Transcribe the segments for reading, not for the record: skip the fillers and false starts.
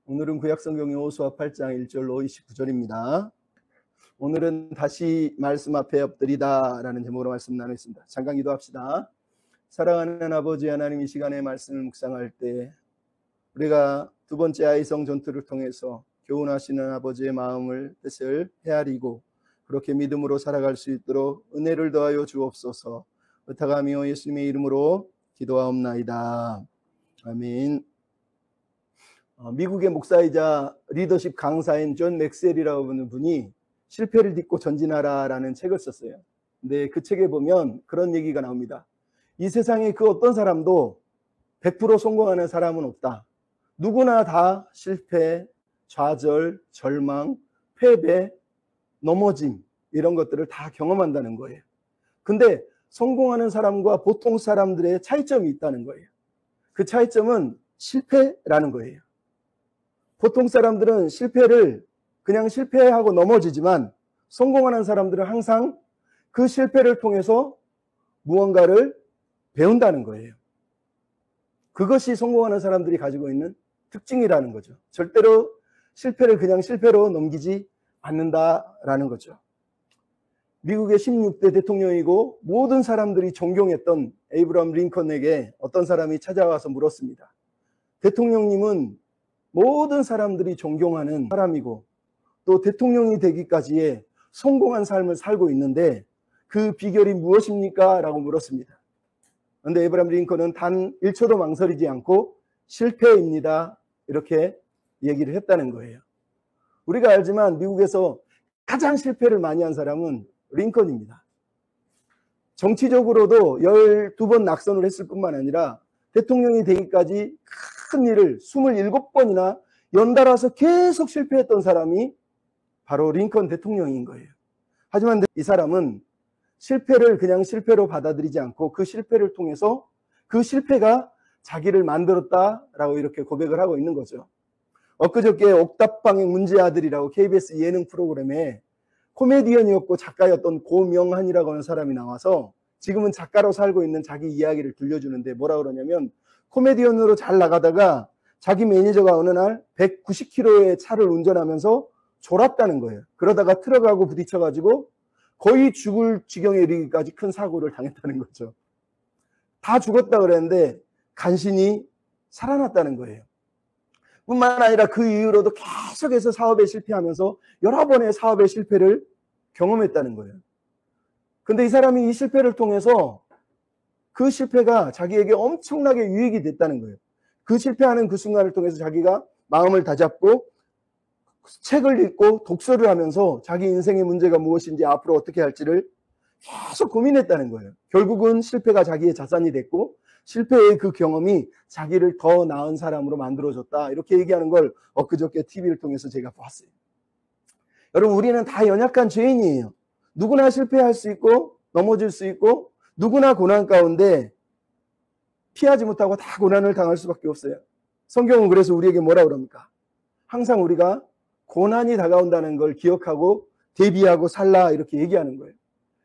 오늘은 구약성경 여호수아 8장 1절로 29절입니다. 오늘은 다시 말씀 앞에 엎드리다 라는 제목으로 말씀 나누겠습니다. 잠깐 기도합시다. 사랑하는 아버지 하나님, 이 시간에 말씀을 묵상할 때 우리가 두 번째 아이성 전투를 통해서 교훈하시는 아버지의 마음을, 뜻을 헤아리고 그렇게 믿음으로 살아갈 수 있도록 은혜를 더하여 주옵소서. 부탁하며 예수님의 이름으로 기도하옵나이다. 아멘. 미국의 목사이자 리더십 강사인 존 맥스웰이라고 하는 분이 실패를 딛고 전진하라 라는 책을 썼어요. 근데 그 책에 보면 그런 얘기가 나옵니다. 이 세상에 그 어떤 사람도 100% 성공하는 사람은 없다. 누구나 다 실패, 좌절, 절망, 패배, 넘어짐 이런 것들을 다 경험한다는 거예요. 근데 성공하는 사람과 보통 사람들의 차이점이 있다는 거예요. 그 차이점은 실패라는 거예요. 보통 사람들은 실패를 그냥 실패하고 넘어지지만 성공하는 사람들은 항상 그 실패를 통해서 무언가를 배운다는 거예요. 그것이 성공하는 사람들이 가지고 있는 특징이라는 거죠. 절대로 실패를 그냥 실패로 넘기지 않는다라는 거죠. 미국의 16대 대통령이고 모든 사람들이 존경했던 에이브러함 링컨에게 어떤 사람이 찾아와서 물었습니다. 대통령님은 모든 사람들이 존경하는 사람이고 또 대통령이 되기까지의 성공한 삶을 살고 있는데 그 비결이 무엇입니까? 라고 물었습니다. 그런데 에이브러함 링컨은 단 1초도 망설이지 않고 실패입니다. 이렇게 얘기를 했다는 거예요. 우리가 알지만 미국에서 가장 실패를 많이 한 사람은 링컨입니다. 정치적으로도 12번 낙선을 했을 뿐만 아니라 대통령이 되기까지 큰 일을 27번이나 연달아서 계속 실패했던 사람이 바로 링컨 대통령인 거예요. 하지만 이 사람은 실패를 그냥 실패로 받아들이지 않고 그 실패를 통해서 그 실패가 자기를 만들었다라고 이렇게 고백을 하고 있는 거죠. 엊그저께 옥탑방의 문제 아들이라고 KBS 예능 프로그램에 코미디언이었고 작가였던 고명한이라고 하는 사람이 나와서 지금은 작가로 살고 있는 자기 이야기를 들려주는데 뭐라 그러냐면 코미디언으로 잘 나가다가 자기 매니저가 어느 날 190km의 차를 운전하면서 졸았다는 거예요. 그러다가 트럭하고 부딪혀가지고 거의 죽을 지경에 이르기까지 큰 사고를 당했다는 거죠. 다 죽었다 그랬는데 간신히 살아났다는 거예요. 뿐만 아니라 그 이후로도 계속해서 사업에 실패하면서 여러 번의 사업의 실패를 경험했다는 거예요. 근데 이 사람이 이 실패를 통해서 그 실패가 자기에게 엄청나게 유익이 됐다는 거예요. 그 실패하는 그 순간을 통해서 자기가 마음을 다잡고 책을 읽고 독서를 하면서 자기 인생의 문제가 무엇인지 앞으로 어떻게 할지를 계속 고민했다는 거예요. 결국은 실패가 자기의 자산이 됐고 실패의 그 경험이 자기를 더 나은 사람으로 만들어줬다. 이렇게 얘기하는 걸 엊그저께 TV를 통해서 제가 봤어요. 여러분, 우리는 다 연약한 죄인이에요. 누구나 실패할 수 있고 넘어질 수 있고 누구나 고난 가운데 피하지 못하고 다 고난을 당할 수밖에 없어요. 성경은 그래서 우리에게 뭐라 그럽니까? 항상 우리가 고난이 다가온다는 걸 기억하고 대비하고 살라 이렇게 얘기하는 거예요.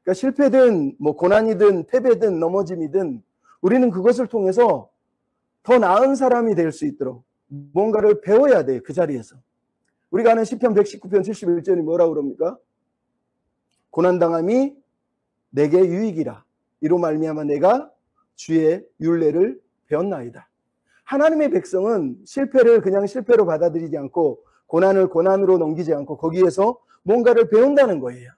그러니까 실패든 뭐 고난이든 패배든 넘어짐이든 우리는 그것을 통해서 더 나은 사람이 될 수 있도록 뭔가를 배워야 돼요. 그 자리에서. 우리가 아는 시편 119편 71절이 뭐라 그럽니까? 고난당함이 내게 유익이라. 이로 말미암아 내가 주의 율례를 배웠나이다. 하나님의 백성은 실패를 그냥 실패로 받아들이지 않고 고난을 고난으로 넘기지 않고 거기에서 뭔가를 배운다는 거예요.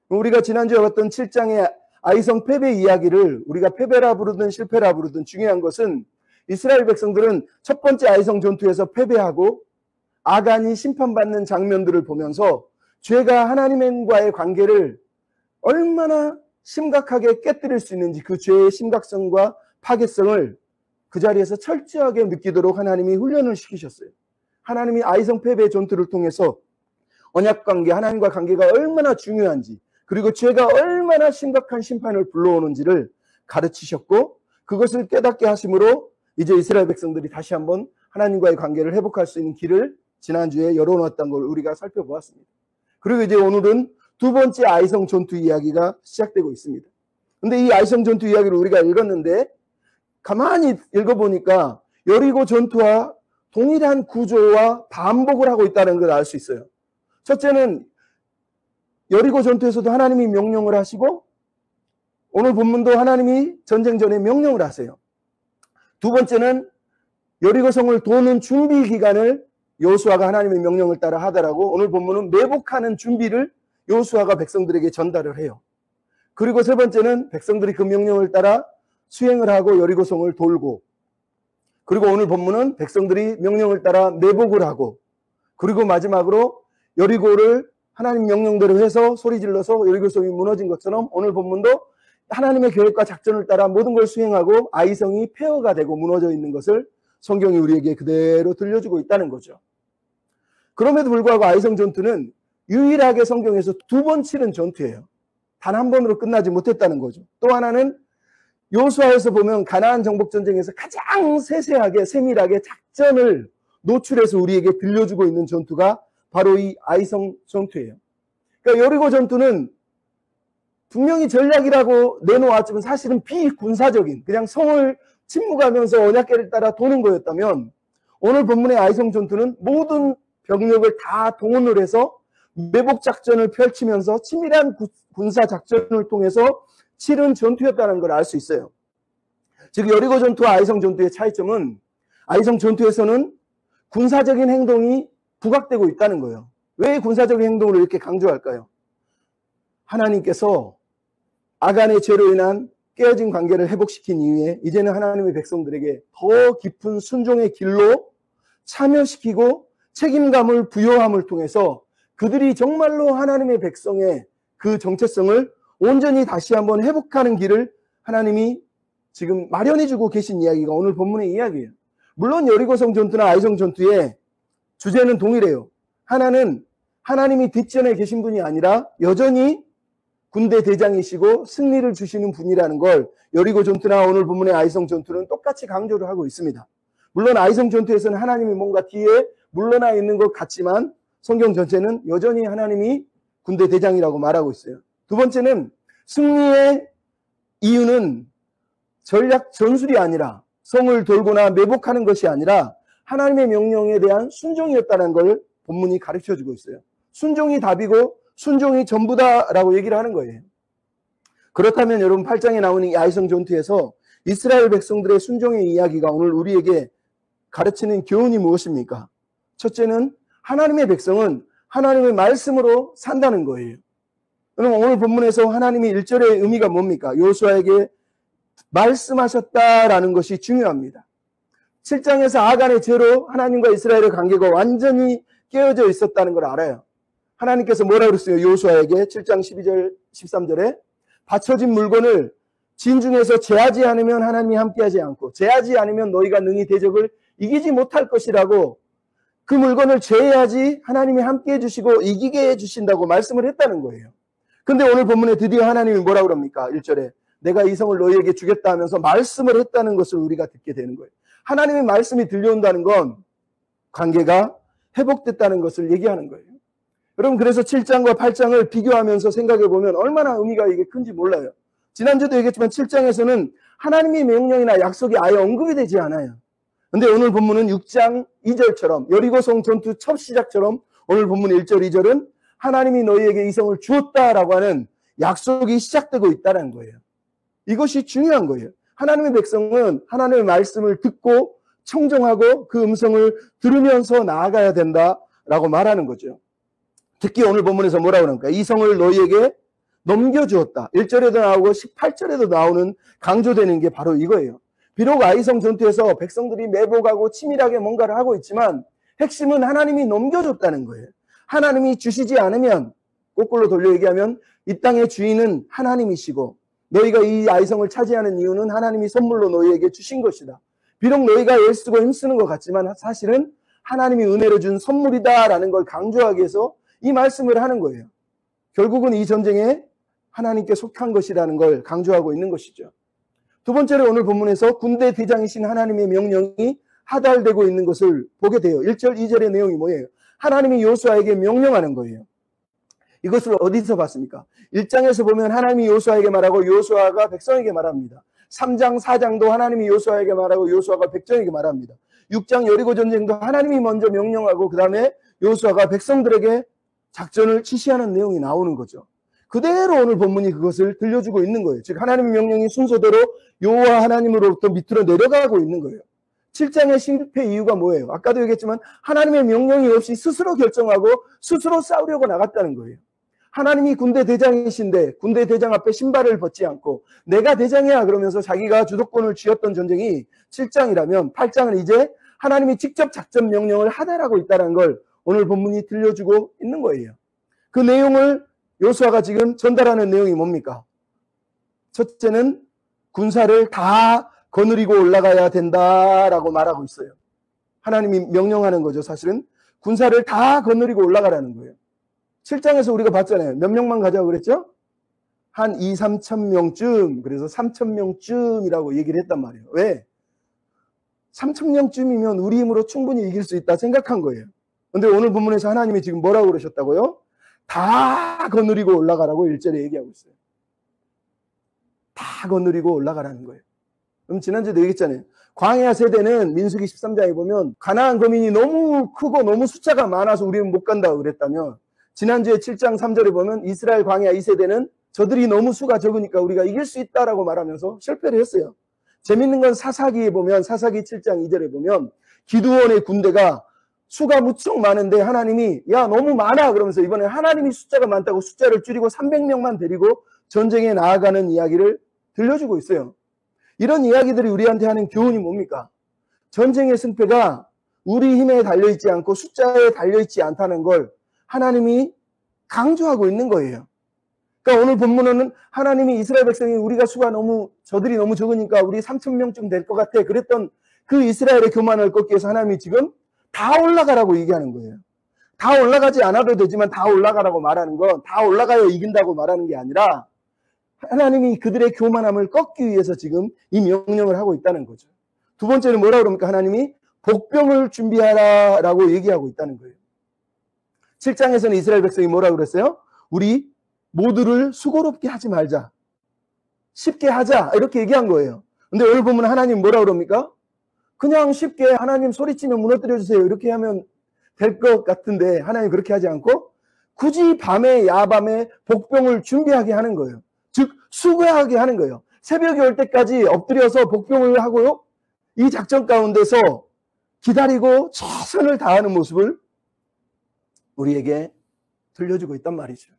우리가 지난주에 봤던 7장의 아이성 패배 이야기를 우리가 패배라 부르든 실패라 부르든 중요한 것은 이스라엘 백성들은 첫 번째 아이성 전투에서 패배하고 아간이 심판받는 장면들을 보면서 죄가 하나님과의 관계를 얼마나 심각하게 깨뜨릴 수 있는지 그 죄의 심각성과 파괴성을 그 자리에서 철저하게 느끼도록 하나님이 훈련을 시키셨어요. 하나님이 아이성 패배 전투를 통해서 언약관계, 하나님과 관계가 얼마나 중요한지 그리고 죄가 얼마나 심각한 심판을 불러오는지를 가르치셨고 그것을 깨닫게 하심으로 이제 이스라엘 백성들이 다시 한번 하나님과의 관계를 회복할 수 있는 길을 지난주에 열어놓았던 걸 우리가 살펴보았습니다. 그리고 이제 오늘은 두 번째 아이성 전투 이야기가 시작되고 있습니다. 근데 이 아이성 전투 이야기를 우리가 읽었는데 가만히 읽어보니까 여리고 전투와 동일한 구조와 반복을 하고 있다는 걸 알 수 있어요. 첫째는 여리고 전투에서도 하나님이 명령을 하시고 오늘 본문도 하나님이 전쟁 전에 명령을 하세요. 두 번째는 여리고 성을 도는 준비 기간을 여호수아가 하나님의 명령을 따라 하더라고 오늘 본문은 매복하는 준비를 여호수아가 백성들에게 전달을 해요. 그리고 세 번째는 백성들이 그 명령을 따라 수행을 하고 여리고 성을 돌고 그리고 오늘 본문은 백성들이 명령을 따라 매복을 하고 그리고 마지막으로 여리고를 하나님 명령대로 해서 소리질러서 여리고 성이 무너진 것처럼 오늘 본문도 하나님의 계획과 작전을 따라 모든 걸 수행하고 아이성이 폐허가 되고 무너져 있는 것을 성경이 우리에게 그대로 들려주고 있다는 거죠. 그럼에도 불구하고 아이성 전투는 유일하게 성경에서 두 번 치른 전투예요. 단 한 번으로 끝나지 못했다는 거죠. 또 하나는 여호수아에서 보면 가나안 정복 전쟁에서 가장 세세하게 세밀하게 작전을 노출해서 우리에게 들려주고 있는 전투가 바로 이 아이성 전투예요. 그러니까 여리고 전투는 분명히 전략이라고 내놓았지만 사실은 비군사적인 그냥 성을 침묵하면서 언약궤를 따라 도는 거였다면 오늘 본문의 아이성 전투는 모든 병력을 다 동원을 해서 매복 작전을 펼치면서 치밀한 군사 작전을 통해서 치른 전투였다는 걸 알 수 있어요. 즉 여리고 전투와 아이성 전투의 차이점은 아이성 전투에서는 군사적인 행동이 부각되고 있다는 거예요. 왜 군사적인 행동을 이렇게 강조할까요? 하나님께서 아간의 죄로 인한 깨어진 관계를 회복시킨 이후에 이제는 하나님의 백성들에게 더 깊은 순종의 길로 참여시키고 책임감을 부여함을 통해서 그들이 정말로 하나님의 백성의 그 정체성을 온전히 다시 한번 회복하는 길을 하나님이 지금 마련해주고 계신 이야기가 오늘 본문의 이야기예요. 물론 여리고성 전투나 아이성 전투의 주제는 동일해요. 하나는 하나님이 뒷전에 계신 분이 아니라 여전히 군대 대장이시고 승리를 주시는 분이라는 걸 여리고 전투나 오늘 본문의 아이성 전투는 똑같이 강조를 하고 있습니다. 물론 아이성 전투에서는 하나님이 뭔가 뒤에 물러나 있는 것 같지만 성경 전체는 여전히 하나님이 군대 대장이라고 말하고 있어요. 두 번째는 승리의 이유는 전략 전술이 아니라 성을 돌거나 매복하는 것이 아니라 하나님의 명령에 대한 순종이었다는 걸 본문이 가르쳐주고 있어요. 순종이 답이고 순종이 전부다라고 얘기를 하는 거예요. 그렇다면 여러분 8장에 나오는 이 아이성 전투에서 이스라엘 백성들의 순종의 이야기가 오늘 우리에게 가르치는 교훈이 무엇입니까? 첫째는 하나님의 백성은 하나님의 말씀으로 산다는 거예요. 그럼 오늘 본문에서 하나님이 1절의 의미가 뭡니까? 여호수아에게 말씀하셨다라는 것이 중요합니다. 7장에서 아간의 죄로 하나님과 이스라엘의 관계가 완전히 깨어져 있었다는 걸 알아요. 하나님께서 뭐라 그랬어요? 여호수아에게 7장 12절 13절에 바쳐진 물건을 진중에서 제하지 않으면 하나님이 함께하지 않고 제하지 않으면 너희가 능히 대적을 이기지 못할 것이라고 그 물건을 제해야지 하나님이 함께해 주시고 이기게 해주신다고 말씀을 했다는 거예요. 근데 오늘 본문에 드디어 하나님이 뭐라 그럽니까? 1절에 내가 이 성을 너희에게 주겠다 하면서 말씀을 했다는 것을 우리가 듣게 되는 거예요. 하나님의 말씀이 들려온다는 건 관계가 회복됐다는 것을 얘기하는 거예요. 여러분 그래서 7장과 8장을 비교하면서 생각해 보면 얼마나 의미가 이게 큰지 몰라요. 지난주도 얘기했지만 7장에서는 하나님의 명령이나 약속이 아예 언급이 되지 않아요. 근데 오늘 본문은 6장 2절처럼 여리고성 전투 첫 시작처럼 오늘 본문 1절 2절은 하나님이 너희에게 이 성을 주었다라고 하는 약속이 시작되고 있다는 거예요. 이것이 중요한 거예요. 하나님의 백성은 하나님의 말씀을 듣고 청정하고 그 음성을 들으면서 나아가야 된다라고 말하는 거죠. 특히 오늘 본문에서 뭐라고 그러니까 이 성을 너희에게 넘겨주었다. 1절에도 나오고 18절에도 나오는 강조되는 게 바로 이거예요. 비록 아이성 전투에서 백성들이 매복하고 치밀하게 뭔가를 하고 있지만 핵심은 하나님이 넘겨줬다는 거예요. 하나님이 주시지 않으면 거꾸로 돌려 얘기하면 이 땅의 주인은 하나님이시고 너희가 이 아이성을 차지하는 이유는 하나님이 선물로 너희에게 주신 것이다. 비록 너희가 애쓰고 힘쓰는 것 같지만 사실은 하나님이 은혜로 준 선물이다라는 걸 강조하기 위해서 이 말씀을 하는 거예요. 결국은 이 전쟁에 하나님께 속한 것이라는 걸 강조하고 있는 것이죠. 두 번째로 오늘 본문에서 군대 대장이신 하나님의 명령이 하달되고 있는 것을 보게 돼요. 1절 2절의 내용이 뭐예요? 하나님이 여호수아에게 명령하는 거예요. 이것을 어디서 봤습니까? 1장에서 보면 하나님이 여호수아에게 말하고 여호수아가 백성에게 말합니다. 3장 4장도 하나님이 여호수아에게 말하고 여호수아가 백성에게 말합니다. 6장 여리고 전쟁도 하나님이 먼저 명령하고 그 다음에 여호수아가 백성들에게 작전을 지시하는 내용이 나오는 거죠. 그대로 오늘 본문이 그것을 들려주고 있는 거예요. 즉 하나님의 명령이 순서대로 여호와 하나님으로부터 밑으로 내려가고 있는 거예요. 7장의 실패 이유가 뭐예요? 아까도 얘기했지만 하나님의 명령이 없이 스스로 결정하고 스스로 싸우려고 나갔다는 거예요. 하나님이 군대 대장이신데 군대 대장 앞에 신발을 벗지 않고 내가 대장이야 그러면서 자기가 주도권을 쥐었던 전쟁이 7장이라면 8장은 이제 하나님이 직접 작전 명령을 하달하고 있다는 걸 오늘 본문이 들려주고 있는 거예요. 그 내용을 여호수아가 지금 전달하는 내용이 뭡니까? 첫째는 군사를 다 거느리고 올라가야 된다라고 말하고 있어요. 하나님이 명령하는 거죠. 사실은 군사를 다 거느리고 올라가라는 거예요. 7장에서 우리가 봤잖아요. 몇 명만 가자고 그랬죠? 한 2, 3천 명쯤, 그래서 3천 명쯤이라고 얘기를 했단 말이에요. 왜? 3천 명쯤이면 우리 힘으로 충분히 이길 수 있다 생각한 거예요. 근데 오늘 본문에서 하나님이 지금 뭐라고 그러셨다고요? 다 거느리고 올라가라고 1절에 얘기하고 있어요. 다 거느리고 올라가라는 거예요. 그럼 지난주에도 얘기했잖아요. 광야 세대는 민수기 13장에 보면 가나안 거민이 너무 크고 너무 숫자가 많아서 우리는 못 간다고 그랬다면 지난주에 7장 3절에 보면 이스라엘 광야 2세대는 저들이 너무 수가 적으니까 우리가 이길 수 있다라고 말하면서 실패를 했어요. 재밌는 건 사사기에 보면 사사기 7장 2절에 보면 기드온의 군대가 수가 무척 많은데 하나님이 야 너무 많아 그러면서 이번에 하나님이 숫자가 많다고 숫자를 줄이고 300명만 데리고 전쟁에 나아가는 이야기를 들려주고 있어요. 이런 이야기들이 우리한테 하는 교훈이 뭡니까? 전쟁의 승패가 우리 힘에 달려있지 않고 숫자에 달려있지 않다는 걸 하나님이 강조하고 있는 거예요. 그러니까 오늘 본문은 하나님이 이스라엘 백성이 우리가 수가 저들이 너무 적으니까 우리 3천 명쯤 될 것 같아 그랬던 그 이스라엘의 교만을 꺾기 위해서 하나님이 지금 다 올라가라고 얘기하는 거예요. 다 올라가지 않아도 되지만 다 올라가라고 말하는 건 다 올라가야 이긴다고 말하는 게 아니라 하나님이 그들의 교만함을 꺾기 위해서 지금 이 명령을 하고 있다는 거죠. 두 번째는 뭐라고 그럽니까? 하나님이 복병을 준비하라라고 얘기하고 있다는 거예요. 7장에서는 이스라엘 백성이 뭐라고 그랬어요? 우리 모두를 수고롭게 하지 말자. 쉽게 하자. 이렇게 얘기한 거예요. 근데 오늘 보면 하나님 뭐라고 그럽니까? 그냥 쉽게 하나님 소리치면 무너뜨려 주세요. 이렇게 하면 될 것 같은데 하나님 그렇게 하지 않고 굳이 밤에 야밤에 복병을 준비하게 하는 거예요. 즉 수고하게 하는 거예요. 새벽이 올 때까지 엎드려서 복병을 하고요. 이 작전 가운데서 기다리고 최선을 다하는 모습을 우리에게 들려주고 있단 말이죠.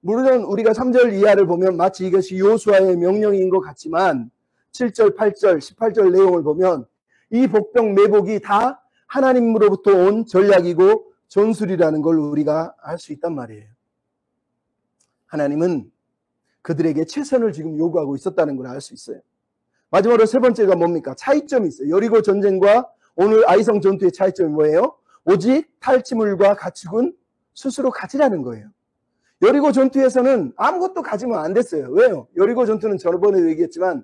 물론 우리가 3절 이하를 보면 마치 이것이 여호수아의 명령인 것 같지만 7절, 8절, 18절 내용을 보면 이 복병 매복이 다 하나님으로부터 온 전략이고 전술이라는 걸 우리가 알 수 있단 말이에요. 하나님은 그들에게 최선을 지금 요구하고 있었다는 걸 알 수 있어요. 마지막으로 세 번째가 뭡니까? 차이점이 있어요. 여리고 전쟁과 오늘 아이성 전투의 차이점이 뭐예요? 오직 탈취물과 가축은 스스로 가지라는 거예요. 여리고 전투에서는 아무것도 가지면 안 됐어요. 왜요? 여리고 전투는 저번에도 얘기했지만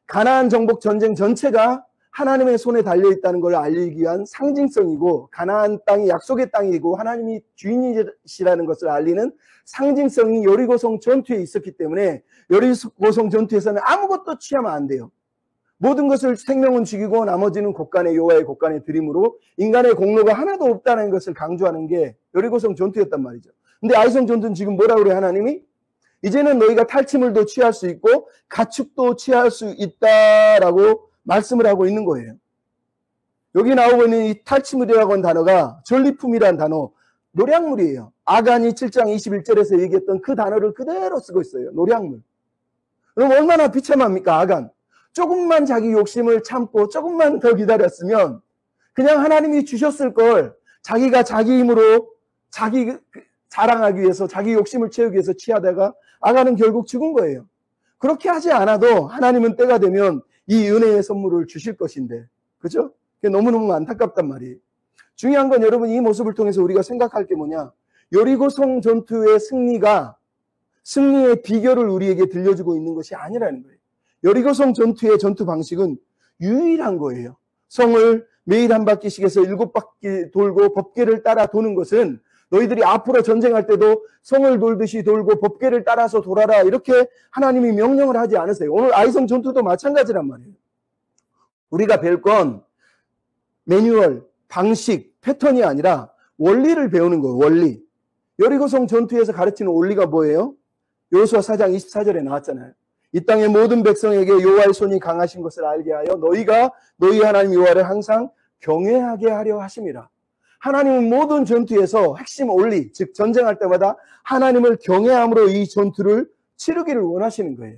가나안 정복 전쟁 전체가 하나님의 손에 달려있다는 걸 알리기 위한 상징성이고 가나안 땅이 약속의 땅이고 하나님이 주인이시라는 것을 알리는 상징성이 여리고성 전투에 있었기 때문에 여리고성 전투에서는 아무것도 취하면 안 돼요. 모든 것을 생명은 죽이고 나머지는 곳간에 여호와의 곳간에 드림으로 인간의 공로가 하나도 없다는 것을 강조하는 게 여리고성 전투였단 말이죠. 근데 아이성 전투는 지금 뭐라고 그래요? 하나님이 이제는 너희가 탈취물도 취할 수 있고 가축도 취할 수 있다라고 말씀을 하고 있는 거예요. 여기 나오고 있는 이 탈취물이라고 하는 단어가 전리품이라는 단어, 노량물이에요. 아간이 7장 21절에서 얘기했던 그 단어를 그대로 쓰고 있어요. 노량물. 그럼 얼마나 비참합니까? 아간. 조금만 자기 욕심을 참고 조금만 더 기다렸으면 그냥 하나님이 주셨을 걸 자기가 자기 힘으로 자기 자랑하기 위해서 자기 욕심을 채우기 위해서 취하다가 아간은 결국 죽은 거예요. 그렇게 하지 않아도 하나님은 때가 되면 이 은혜의 선물을 주실 것인데, 그죠? 그게 너무너무 안타깝단 말이에요. 중요한 건 여러분 이 모습을 통해서 우리가 생각할 게 뭐냐? 여리고성 전투의 승리의 비결을 우리에게 들려주고 있는 것이 아니라는 거예요. 여리고성 전투의 전투 방식은 유일한 거예요. 성을 매일 한 바퀴씩 해서 7바퀴 돌고 법궤를 따라 도는 것은 너희들이 앞으로 전쟁할 때도 성을 돌듯이 돌고 법궤를 따라서 돌아라 이렇게 하나님이 명령을 하지 않으세요. 오늘 아이성 전투도 마찬가지란 말이에요. 우리가 뵐 건 매뉴얼, 방식, 패턴이 아니라 원리를 배우는 거예요. 원리. 여리고성 전투에서 가르치는 원리가 뭐예요? 여호수아 4장 24절에 나왔잖아요. 이 땅의 모든 백성에게 여호와의 손이 강하신 것을 알게 하여 너희가 너희 하나님 여호와를 항상 경외하게 하려 하심이라. 하나님은 모든 전투에서 핵심 원리, 즉 전쟁할 때마다 하나님을 경외함으로 이 전투를 치르기를 원하시는 거예요.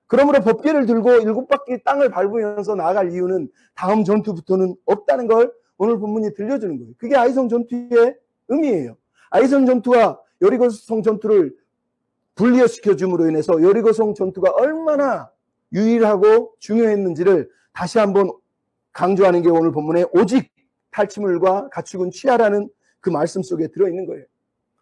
그러므로 법궤를 들고 7바퀴 땅을 밟으면서 나아갈 이유는 다음 전투부터는 없다는 걸 오늘 본문이 들려주는 거예요. 그게 아이성 전투의 의미예요. 아이성 전투와 여리고성 전투를 분리시켜 줌으로 인해서 여리고성 전투가 얼마나 유일하고 중요했는지를 다시 한번 강조하는 게 오늘 본문에 오직 탈취물과 가축은 취하라는 그 말씀 속에 들어있는 거예요.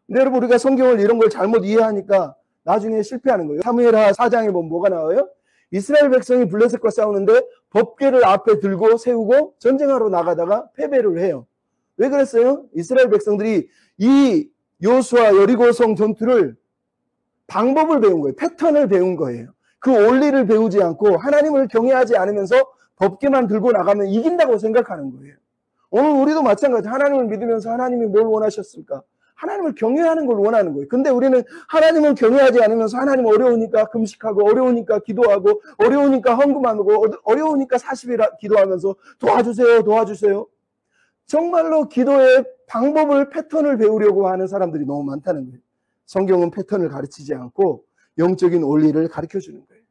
근데 여러분, 우리가 성경을 이런 걸 잘못 이해하니까 나중에 실패하는 거예요. 사무엘하 4장에 보면 뭐가 나와요? 이스라엘 백성이 블레셋과 싸우는데 법궤를 앞에 들고 세우고 전쟁하러 나가다가 패배를 해요. 왜 그랬어요? 이스라엘 백성들이 이 여호수아 여리고성 전투를 방법을 배운 거예요. 패턴을 배운 거예요. 그 원리를 배우지 않고 하나님을 경외하지 않으면서 법궤만 들고 나가면 이긴다고 생각하는 거예요. 오늘 우리도 마찬가지. 하나님을 믿으면서 하나님이 뭘 원하셨을까? 하나님을 경외하는 걸 원하는 거예요. 근데 우리는 하나님을 경외하지 않으면서 하나님 어려우니까 금식하고 어려우니까 기도하고 어려우니까 헌금하고 어려우니까 40일 기도하면서 도와주세요, 도와주세요. 정말로 기도의 방법을 패턴을 배우려고 하는 사람들이 너무 많다는 거예요. 성경은 패턴을 가르치지 않고 영적인 원리를 가르쳐주는 거예요.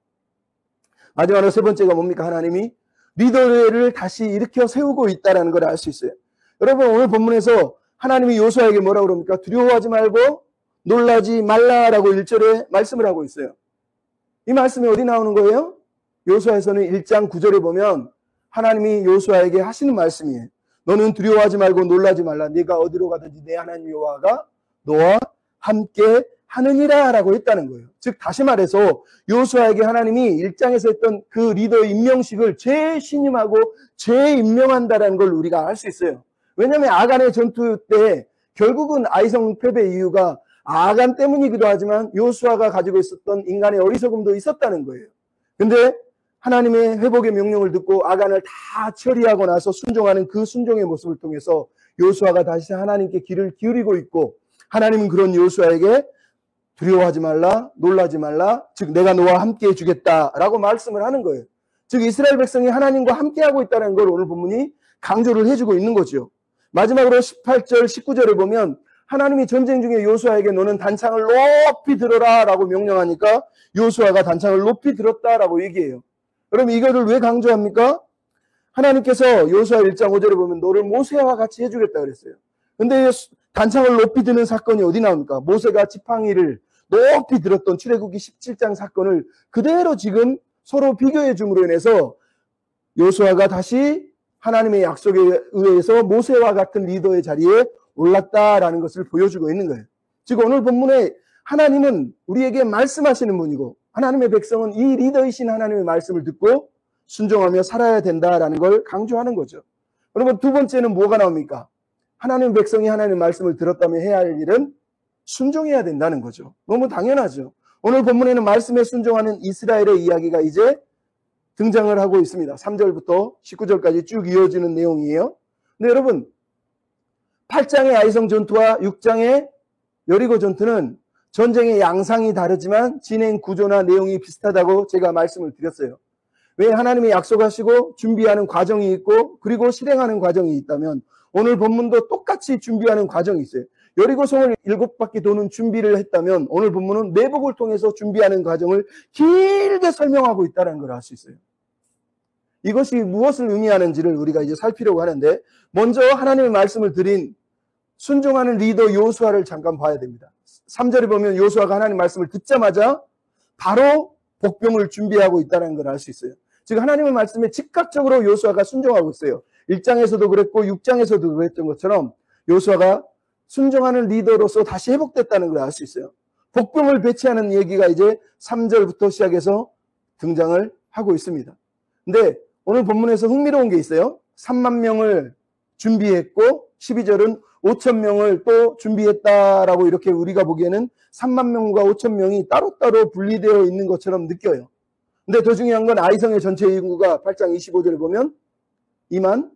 마지막으로 세 번째가 뭡니까? 하나님이 리더를 다시 일으켜 세우고 있다는 걸 알 수 있어요. 여러분, 오늘 본문에서 하나님이 여호수아에게 뭐라고 그럽니까? 두려워하지 말고 놀라지 말라라고 1절에 말씀을 하고 있어요. 이 말씀이 어디 나오는 거예요? 여호수아에서는 1장 9절에 보면 하나님이 여호수아에게 하시는 말씀이에요. 너는 두려워하지 말고 놀라지 말라. 네가 어디로 가든지 내 하나님 여호와가 너와 함께 하느니라 라고 했다는 거예요. 즉 다시 말해서 여호수아에게 하나님이 1장에서 했던 그 리더 임명식을 재신임하고 재임명한다는 걸 우리가 알 수 있어요. 왜냐하면 아간의 전투 때 결국은 아이성 패배 이유가 아간 때문이기도 하지만 여호수아가 가지고 있었던 인간의 어리석음도 있었다는 거예요. 근데 하나님의 회복의 명령을 듣고 아간을 다 처리하고 나서 순종하는 그 순종의 모습을 통해서 여호수아가 다시 하나님께 귀를 기울이고 있고, 하나님은 그런 여호수아에게 두려워하지 말라, 놀라지 말라, 즉 내가 너와 함께 해주겠다라고 말씀을 하는 거예요. 즉 이스라엘 백성이 하나님과 함께하고 있다는 걸 오늘 본문이 강조를 해주고 있는 거죠. 마지막으로 18절, 19절에 보면 하나님이 전쟁 중에 여호수아에게 너는 단창을 높이 들어라 라고 명령하니까 여호수아가 단창을 높이 들었다라고 얘기해요. 그럼 이거를 왜 강조합니까? 하나님께서 여호수아 1장 5절에 보면 너를 모세와 같이 해주겠다 그랬어요. 근데 단창을 높이 드는 사건이 어디 나옵니까? 모세가 지팡이를 높이 들었던 출애굽기 17장 사건을 그대로 지금 서로 비교해 줌으로 인해서 여호수아가 다시 하나님의 약속에 의해서 모세와 같은 리더의 자리에 올랐다라는 것을 보여주고 있는 거예요. 즉 오늘 본문에 하나님은 우리에게 말씀하시는 분이고 하나님의 백성은 이 리더이신 하나님의 말씀을 듣고 순종하며 살아야 된다라는 걸 강조하는 거죠. 여러분, 두 번째는 뭐가 나옵니까? 하나님의 백성이 하나님의 말씀을 들었다면 해야 할 일은 순종해야 된다는 거죠. 너무 당연하죠. 오늘 본문에는 말씀에 순종하는 이스라엘의 이야기가 이제 등장을 하고 있습니다. 3절부터 19절까지 쭉 이어지는 내용이에요. 근데 여러분, 8장의 아이성 전투와 6장의 여리고 전투는 전쟁의 양상이 다르지만 진행 구조나 내용이 비슷하다고 제가 말씀을 드렸어요. 왜? 하나님이 약속하시고 준비하는 과정이 있고 그리고 실행하는 과정이 있다면 오늘 본문도 똑같이 준비하는 과정이 있어요. 여리고성을 7바퀴 도는 준비를 했다면 오늘 본문은 내복을 통해서 준비하는 과정을 길게 설명하고 있다는 걸 알 수 있어요. 이것이 무엇을 의미하는지를 우리가 이제 살피려고 하는데, 먼저 하나님의 말씀을 드린 순종하는 리더 여호수아를 잠깐 봐야 됩니다. 3절에 보면 여호수아가 하나님 말씀을 듣자마자 바로 복병을 준비하고 있다는 걸 알 수 있어요. 즉 하나님의 말씀에 즉각적으로 여호수아가 순종하고 있어요. 1장에서도 그랬고 6장에서도 그랬던 것처럼 여호수아가 순종하는 리더로서 다시 회복됐다는 걸 알 수 있어요. 복병을 배치하는 얘기가 이제 3절부터 시작해서 등장을 하고 있습니다. 근데 오늘 본문에서 흥미로운 게 있어요. 3만 명을 준비했고 12절은 5천 명을 또 준비했다라고 이렇게 우리가 보기에는 3만 명과 5천 명이 따로따로 분리되어 있는 것처럼 느껴요. 근데 더 중요한 건 아이성의 전체 인구가 8장 25절에 보면 2만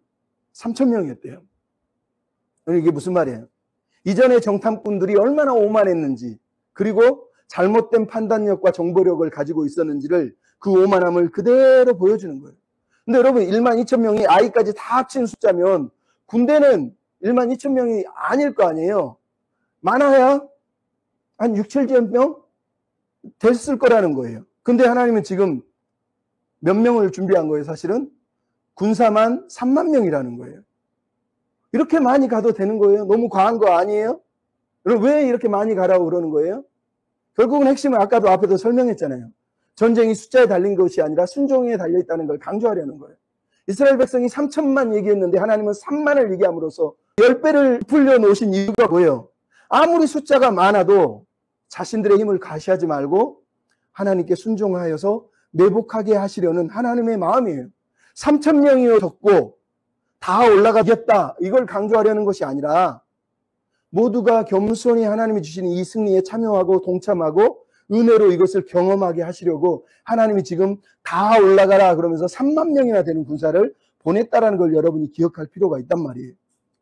3,000명이었대요. 이게 무슨 말이에요? 이전에 정탐꾼들이 얼마나 오만했는지, 그리고 잘못된 판단력과 정보력을 가지고 있었는지를 그 오만함을 그대로 보여주는 거예요. 근데 여러분 12,000명이 아이까지 다 합친 숫자면 군대는 12,000명이 아닐 거 아니에요. 많아야 한 6, 7,000명 됐을 거라는 거예요. 근데 하나님은 지금 몇 명을 준비한 거예요? 사실은 군사만 3만 명이라는 거예요. 이렇게 많이 가도 되는 거예요? 너무 과한 거 아니에요? 그럼 왜 이렇게 많이 가라고 그러는 거예요? 결국은 핵심은 아까도 앞에도 설명했잖아요. 전쟁이 숫자에 달린 것이 아니라 순종에 달려있다는 걸 강조하려는 거예요. 이스라엘 백성이 3천만 얘기했는데 하나님은 3만을 얘기함으로써 10배를 풀려놓으신 이유가 뭐예요? 아무리 숫자가 많아도 자신들의 힘을 과시하지 말고 하나님께 순종하여서 매복하게 하시려는 하나님의 마음이에요. 3,000명이요 적고 다 올라가겠다 이걸 강조하려는 것이 아니라 모두가 겸손히 하나님이 주시는 이 승리에 참여하고 동참하고 은혜로 이것을 경험하게 하시려고 하나님이 지금 다 올라가라 그러면서 3만 명이나 되는 군사를 보냈다라는 걸 여러분이 기억할 필요가 있단 말이에요.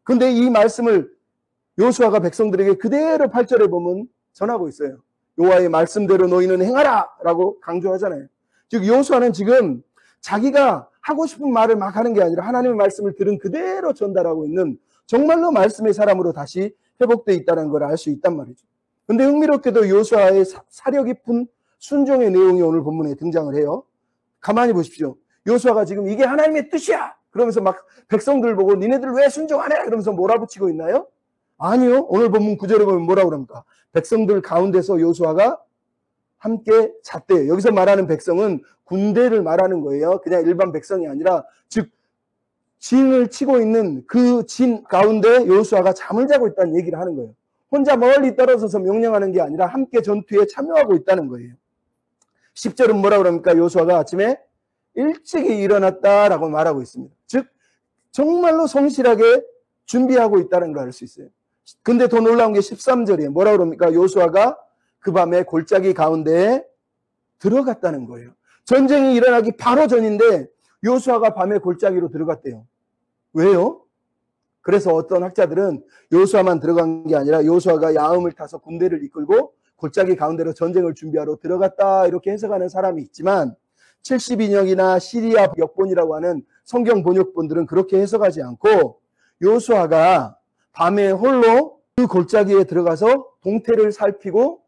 그런데 이 말씀을 요수아가 백성들에게 그대로 8절에 보면 전하고 있어요. 여호와의 말씀대로 너희는 행하라 라고 강조하잖아요. 즉 요수아는 지금 자기가 하고 싶은 말을 막 하는 게 아니라 하나님의 말씀을 들은 그대로 전달하고 있는 정말로 말씀의 사람으로 다시 회복되어 있다는 걸 알 수 있단 말이죠. 근데 흥미롭게도 요수아의 사려 깊은 순종의 내용이 오늘 본문에 등장을 해요. 가만히 보십시오. 요수아가 지금 이게 하나님의 뜻이야 그러면서 막 백성들 보고 니네들 왜 순종 안 해? 그러면서 몰아붙이고 있나요? 아니요. 오늘 본문 9절에 보면 뭐라고 그럽니까? 백성들 가운데서 요수아가 함께 잤대요. 여기서 말하는 백성은 군대를 말하는 거예요. 그냥 일반 백성이 아니라 즉 진을 치고 있는 그 진 가운데 요수아가 잠을 자고 있다는 얘기를 하는 거예요. 혼자 멀리 떨어져서 명령하는 게 아니라 함께 전투에 참여하고 있다는 거예요. 10절은 뭐라고 그럽니까? 요수아가 아침에 일찍이 일어났다라고 말하고 있습니다. 즉 정말로 성실하게 준비하고 있다는 걸 알 수 있어요. 근데 더 놀라운 게 13절이에요. 뭐라고 그럽니까? 요수아가 그 밤에 골짜기 가운데에 들어갔다는 거예요. 전쟁이 일어나기 바로 전인데 요수아가 밤에 골짜기로 들어갔대요. 왜요? 그래서 어떤 학자들은 요수아만 들어간 게 아니라 요수아가 야음을 타서 군대를 이끌고 골짜기 가운데로 전쟁을 준비하러 들어갔다 이렇게 해석하는 사람이 있지만 72년이나 시리아 역본이라고 하는 성경 번역본들은 그렇게 해석하지 않고 요수아가 밤에 홀로 그 골짜기에 들어가서 동태를 살피고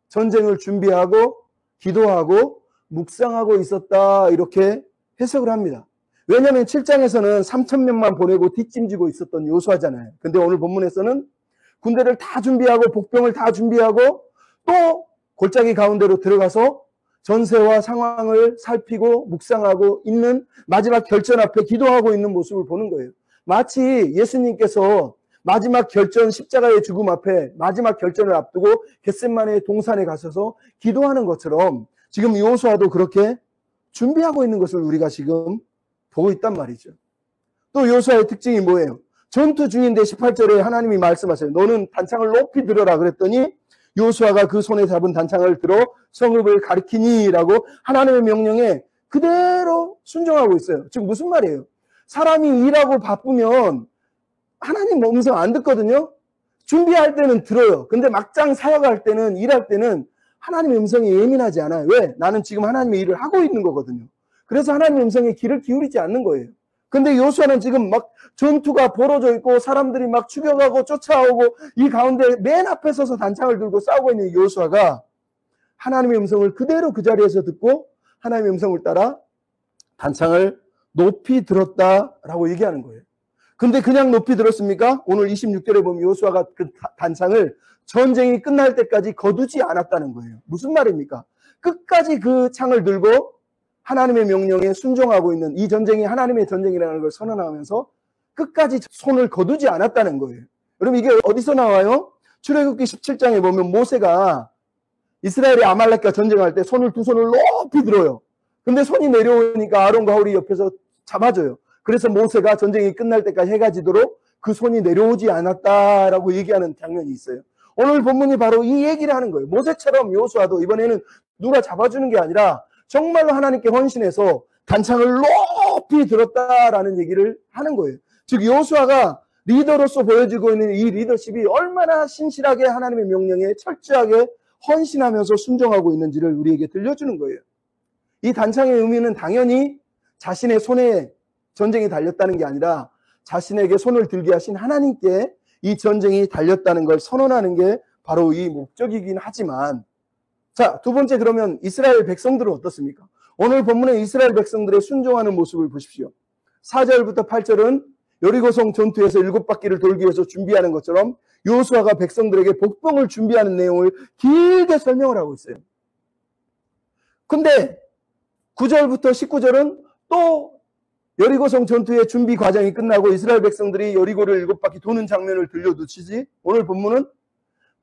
전쟁을 준비하고 기도하고 묵상하고 있었다 이렇게 해석을 합니다. 왜냐하면 7장에서는 3,000명만 보내고 뒷짐지고 있었던 요수아잖아요. 근데 오늘 본문에서는 군대를 다 준비하고 복병을 다 준비하고 또 골짜기 가운데로 들어가서 전세와 상황을 살피고 묵상하고 있는 마지막 결전 앞에 기도하고 있는 모습을 보는 거예요. 마치 예수님께서 마지막 결전 십자가의 죽음 앞에 마지막 결전을 앞두고 겟세마네 동산에 가셔서 기도하는 것처럼 지금 요수아도 그렇게 준비하고 있는 것을 우리가 지금 보고 있단 말이죠. 또 요수아의 특징이 뭐예요? 전투 중인데 18절에 하나님이 말씀하세요. 너는 단창을 높이 들어라 그랬더니 요수아가 그 손에 잡은 단창을 들어 성읍을 가리키니 라고 하나님의 명령에 그대로 순종하고 있어요. 즉 무슨 말이에요? 사람이 일하고 바쁘면 하나님 음성 안 듣거든요. 준비할 때는 들어요. 근데 막장 사역할 때는 일할 때는 하나님의 음성에 예민하지 않아요. 왜? 나는 지금 하나님의 일을 하고 있는 거거든요. 그래서 하나님의 음성에 귀를 기울이지 않는 거예요. 근데 요수아는 지금 막 전투가 벌어져 있고 사람들이 막 추격하고 쫓아오고 이 가운데 맨 앞에 서서 단창을 들고 싸우고 있는 요수아가 하나님의 음성을 그대로 그 자리에서 듣고 하나님의 음성을 따라 단창을 높이 들었다라고 얘기하는 거예요. 근데 그냥 높이 들었습니까? 오늘 26절에 보면 요수아가 그 단창을 전쟁이 끝날 때까지 거두지 않았다는 거예요. 무슨 말입니까? 끝까지 그 창을 들고 하나님의 명령에 순종하고 있는 이 전쟁이 하나님의 전쟁이라는 걸 선언하면서 끝까지 손을 거두지 않았다는 거예요. 여러분 이게 어디서 나와요? 출애굽기 17장에 보면 모세가 이스라엘이 아말렉과 전쟁할 때 두 손을 높이 들어요. 근데 손이 내려오니까 아론과 홀이 옆에서 잡아줘요. 그래서 모세가 전쟁이 끝날 때까지 해가 지도록 그 손이 내려오지 않았다라고 얘기하는 장면이 있어요. 오늘 본문이 바로 이 얘기를 하는 거예요. 모세처럼 요수아도 이번에는 누가 잡아주는 게 아니라 정말로 하나님께 헌신해서 단창을 높이 들었다라는 얘기를 하는 거예요. 즉 여호수아가 리더로서 보여지고 있는 이 리더십이 얼마나 신실하게 하나님의 명령에 철저하게 헌신하면서 순종하고 있는지를 우리에게 들려주는 거예요. 이 단창의 의미는 당연히 자신의 손에 전쟁이 달렸다는 게 아니라 자신에게 손을 들게 하신 하나님께 이 전쟁이 달렸다는 걸 선언하는 게 바로 이 목적이긴 하지만, 자, 두 번째, 그러면 이스라엘 백성들은 어떻습니까? 오늘 본문의 이스라엘 백성들의 순종하는 모습을 보십시오. 4절부터 8절은 여리고성 전투에서 7바퀴를 돌기 위해서 준비하는 것처럼 여호수아가 백성들에게 복병을 준비하는 내용을 길게 설명을 하고 있어요. 근데 9절부터 19절은 또 여리고성 전투의 준비 과정이 끝나고 이스라엘 백성들이 여리고를 7바퀴 도는 장면을 들려주시지, 오늘 본문은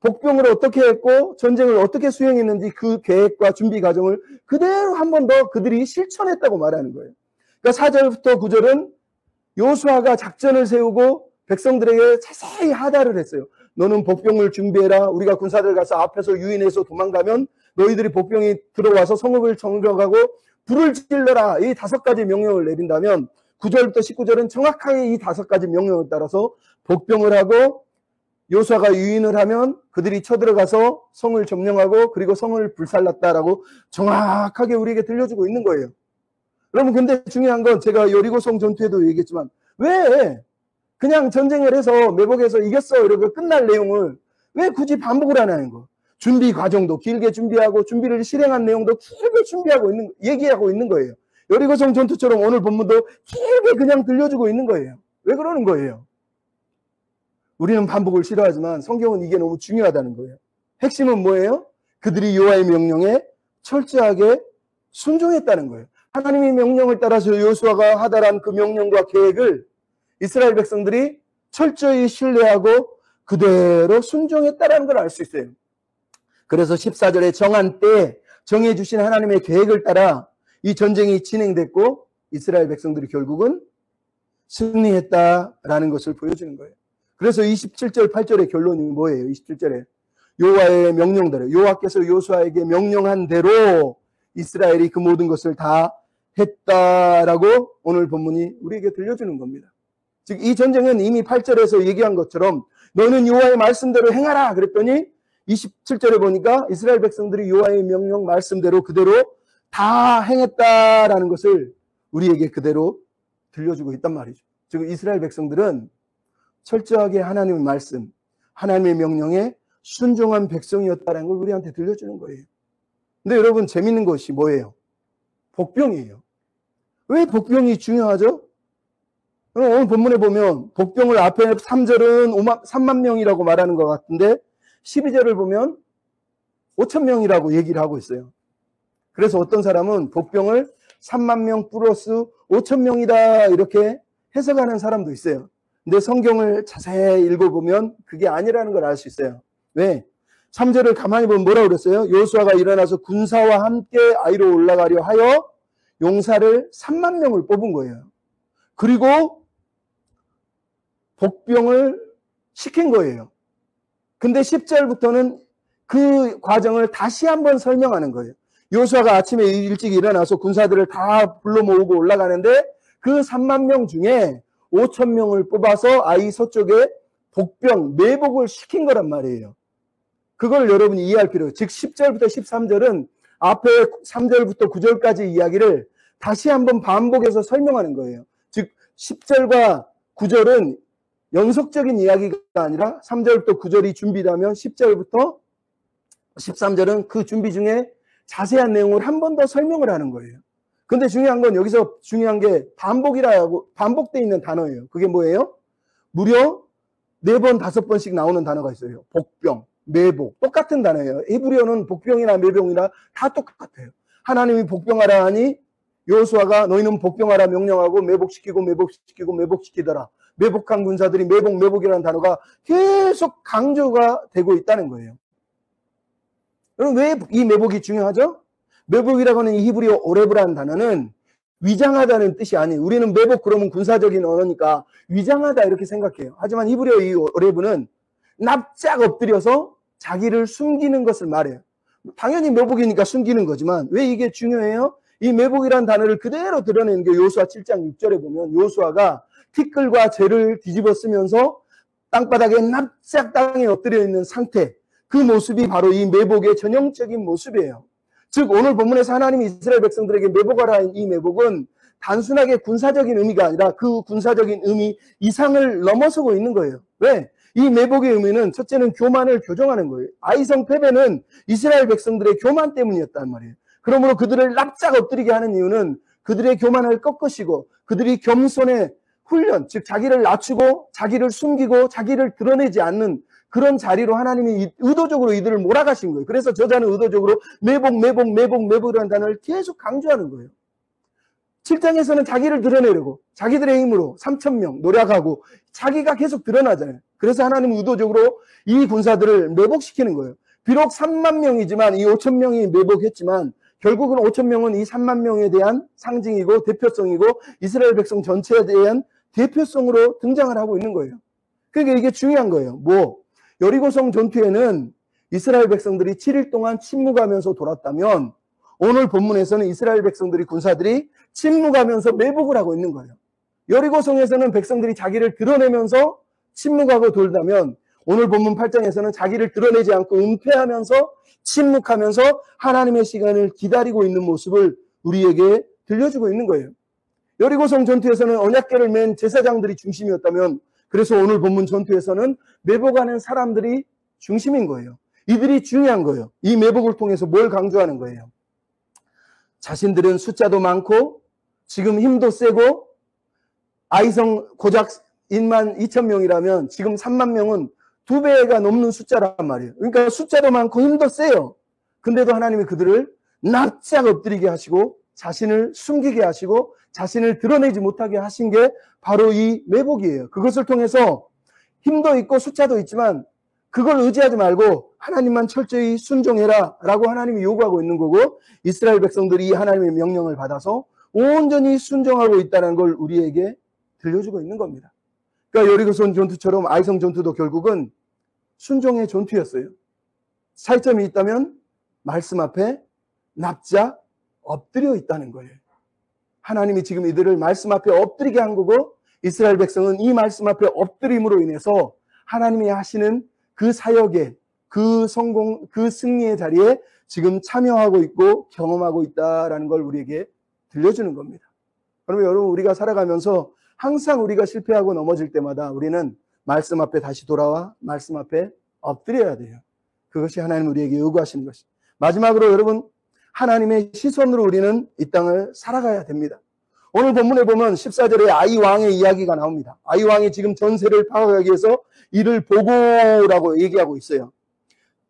복병을 어떻게 했고 전쟁을 어떻게 수행했는지 그 계획과 준비 과정을 그대로 한 번 더 그들이 실천했다고 말하는 거예요. 그러니까 4절부터 9절은 여호수아가 작전을 세우고 백성들에게 자세히 하다를 했어요. 너는 복병을 준비해라. 우리가 군사들 가서 앞에서 유인해서 도망가면 너희들이 복병이 들어와서 성읍을 정격하고 불을 질러라. 이 5가지 명령을 내린다면 9절부터 19절은 정확하게 이 5가지 명령을 따라서 복병을 하고 여호수아가 유인을 하면 그들이 쳐들어가서 성을 점령하고 그리고 성을 불살랐다라고 정확하게 우리에게 들려주고 있는 거예요. 여러분, 근데 중요한 건 제가 여리고성 전투에도 얘기했지만 왜 그냥 전쟁을 해서 매복해서 이겼어 이러고 끝날 내용을 왜 굳이 반복을 하냐는 거. 준비 과정도 길게 준비하고 준비를 실행한 내용도 길게 얘기하고 있는 거예요. 여리고성 전투처럼 오늘 본문도 길게 그냥 들려주고 있는 거예요. 왜 그러는 거예요? 우리는 반복을 싫어하지만 성경은 이게 너무 중요하다는 거예요. 핵심은 뭐예요? 그들이 여호와의 명령에 철저하게 순종했다는 거예요. 하나님의 명령을 따라서 여호수아가 하다란 그 명령과 계획을 이스라엘 백성들이 철저히 신뢰하고 그대로 순종했다는 걸 알 수 있어요. 그래서 14절에 정한 때에 정해주신 하나님의 계획을 따라 이 전쟁이 진행됐고 이스라엘 백성들이 결국은 승리했다라는 것을 보여주는 거예요. 그래서 27절 8절의 결론이 뭐예요? 27절에 여호와의 명령대로, 여호와께서 여호수아에게 명령한 대로 이스라엘이 그 모든 것을 다 했다라고 오늘 본문이 우리에게 들려주는 겁니다. 즉 이 전쟁은 이미 8절에서 얘기한 것처럼 너는 여호와의 말씀대로 행하라 그랬더니 27절에 보니까 이스라엘 백성들이 여호와의 명령 말씀대로 그대로 다 행했다라는 것을 우리에게 그대로 들려주고 있단 말이죠. 즉 이스라엘 백성들은 철저하게 하나님의 말씀, 하나님의 명령에 순종한 백성이었다는 걸 우리한테 들려주는 거예요. 근데 여러분, 재밌는 것이 뭐예요? 복병이에요. 왜 복병이 중요하죠? 오늘 본문에 보면 복병을 앞에 3절은 3만 명이라고 말하는 것 같은데 12절을 보면 5천 명이라고 얘기를 하고 있어요. 그래서 어떤 사람은 복병을 3만 명 플러스 5천 명이다 이렇게 해석하는 사람도 있어요. 근데 성경을 자세히 읽어보면 그게 아니라는 걸 알 수 있어요. 왜? 3절을 가만히 보면 뭐라고 그랬어요? 여호수아가 일어나서 군사와 함께 아이로 올라가려 하여 용사를 3만 명을 뽑은 거예요. 그리고 복병을 시킨 거예요. 근데 10절부터는 그 과정을 다시 한번 설명하는 거예요. 여호수아가 아침에 일찍 일어나서 군사들을 다 불러 모으고 올라가는데 그 3만 명 중에 5천 명을 뽑아서 아이 서쪽에 복병, 매복을 시킨 거란 말이에요. 그걸 여러분이 이해할 필요해요. 즉 10절부터 13절은 앞에 3절부터 9절까지 이야기를 다시 한번 반복해서 설명하는 거예요. 즉 10절과 9절은 연속적인 이야기가 아니라 3절부터 9절이 준비되면 10절부터 13절은 그 준비 중에 자세한 내용을 한 번 더 설명을 하는 거예요. 근데 중요한 건 여기서 중요한 게 반복이라고 반복되어 있는 단어예요. 그게 뭐예요? 무려 4번, 5번씩 나오는 단어가 있어요. 복병, 매복. 똑같은 단어예요. 히브리어는 복병이나 매복이나 다 똑같아요. 하나님이 복병하라 하니 여호수아가 너희는 복병하라 명령하고 매복시키더라. 매복한 군사들이 매복이라는 단어가 계속 강조가 되고 있다는 거예요. 그럼 왜 이 매복이 중요하죠? 매복이라고 하는 이 히브리어 오레브라는 단어는 위장하다는 뜻이 아니에요. 우리는 매복 그러면 군사적인 언어니까 위장하다 이렇게 생각해요. 하지만 히브리어 이 오레브는 납작 엎드려서 자기를 숨기는 것을 말해요. 당연히 매복이니까 숨기는 거지만 왜 이게 중요해요? 이 매복이라는 단어를 그대로 드러내는 게 여호수아 7장 6절에 보면 여호수아가 티끌과 재를 뒤집어 쓰면서 땅바닥에 납작 땅에 엎드려 있는 상태, 그 모습이 바로 이 매복의 전형적인 모습이에요. 즉 오늘 본문에서 하나님이 이스라엘 백성들에게 매복하라 한 이 매복은 단순하게 군사적인 의미가 아니라 그 군사적인 의미 이상을 넘어서고 있는 거예요. 왜? 이 매복의 의미는 첫째는 교만을 교정하는 거예요. 아이성 패배는 이스라엘 백성들의 교만 때문이었단 말이에요. 그러므로 그들을 납작 엎드리게 하는 이유는 그들의 교만을 꺾으시고 그들이 겸손의 훈련, 즉 자기를 낮추고 자기를 숨기고 자기를 드러내지 않는 그런 자리로 하나님이 의도적으로 이들을 몰아가신 거예요. 그래서 저자는 의도적으로 매복이라는 단어를 계속 강조하는 거예요. 7장에서는 자기를 드러내려고 자기들의 힘으로 3,000명 노력하고 자기가 계속 드러나잖아요. 그래서 하나님은 의도적으로 이 군사들을 매복시키는 거예요. 비록 3만 명이지만 이 5천 명이 매복했지만 결국은 5천 명은 이 3만 명에 대한 상징이고 대표성이고 이스라엘 백성 전체에 대한 대표성으로 등장을 하고 있는 거예요. 그러니까 이게 중요한 거예요. 여리고성 전투에는 이스라엘 백성들이 7일 동안 침묵하면서 돌았다면 오늘 본문에서는 이스라엘 백성들이 군사들이 침묵하면서 매복을 하고 있는 거예요. 여리고성에서는 백성들이 자기를 드러내면서 침묵하고 돌다면 오늘 본문 8장에서는 자기를 드러내지 않고 은폐하면서 침묵하면서 하나님의 시간을 기다리고 있는 모습을 우리에게 들려주고 있는 거예요. 여리고성 전투에서는 언약궤를 맨 제사장들이 중심이었다면 그래서 오늘 본문 전투에서는 매복하는 사람들이 중심인 거예요. 이들이 중요한 거예요. 이 매복을 통해서 뭘 강조하는 거예요? 자신들은 숫자도 많고 지금 힘도 세고 아이성 고작 1만 2천 명이라면 지금 3만 명은 2배가 넘는 숫자란 말이에요. 그러니까 숫자도 많고 힘도 세요. 근데도 하나님이 그들을 납작 엎드리게 하시고 자신을 숨기게 하시고 자신을 드러내지 못하게 하신 게 바로 이 매복이에요. 그것을 통해서 힘도 있고 숫자도 있지만 그걸 의지하지 말고 하나님만 철저히 순종해라 라고 하나님이 요구하고 있는 거고 이스라엘 백성들이 이 하나님의 명령을 받아서 온전히 순종하고 있다는 걸 우리에게 들려주고 있는 겁니다. 그러니까 여리고성 전투처럼 아이성 전투도 결국은 순종의 전투였어요. 차이점이 있다면 말씀 앞에 납작 엎드려 있다는 거예요. 하나님이 지금 이들을 말씀 앞에 엎드리게 한 거고 이스라엘 백성은 이 말씀 앞에 엎드림으로 인해서 하나님이 하시는 그 사역에 그 성공, 그 승리의 자리에 지금 참여하고 있고 경험하고 있다라는 걸 우리에게 들려주는 겁니다. 그러면 여러분 우리가 살아가면서 항상 우리가 실패하고 넘어질 때마다 우리는 말씀 앞에 다시 돌아와 말씀 앞에 엎드려야 돼요. 그것이 하나님 우리에게 요구하시는 것이. 마지막으로 여러분 하나님의 시선으로 우리는 이 땅을 살아가야 됩니다. 오늘 본문에 보면 14절에 아이 왕의 이야기가 나옵니다. 아이 왕이 지금 전세를 파악하기 위해서 이를 보고라고 얘기하고 있어요.